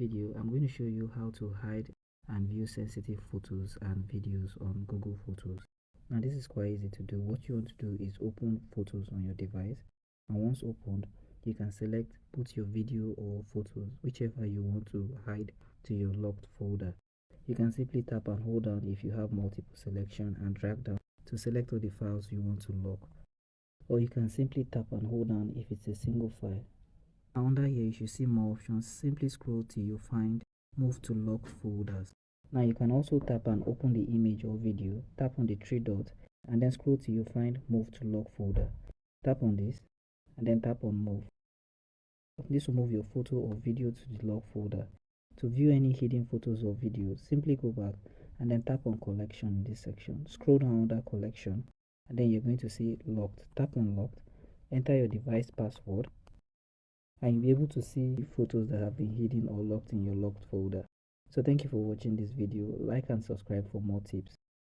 video, I'm going to show you how to hide and view sensitive photos and videos on Google Photos. Now this is quite easy to do. What you want to do is open Photos on your device, and once opened, you can select put your video or photos, whichever you want to hide, to your locked folder. You can simply tap and hold down if you have multiple selection and drag down to select all the files you want to lock, or you can simply tap and hold down if it's a single file. Under here you should see more options. Simply scroll till you find move to locked folders. Now you can also tap and open the image or video, tap on the three dots and then scroll till you find move to lock folder. Tap on this and then tap on move. This will move your photo or video to the lock folder. To view any hidden photos or videos, simply go back and then tap on collection in this section. Scroll down under collection and then you're going to see locked. Tap on locked, enter your device password, and you'll be able to see photos that have been hidden or locked in your locked folder. So thank you for watching this video. Like and subscribe for more tips.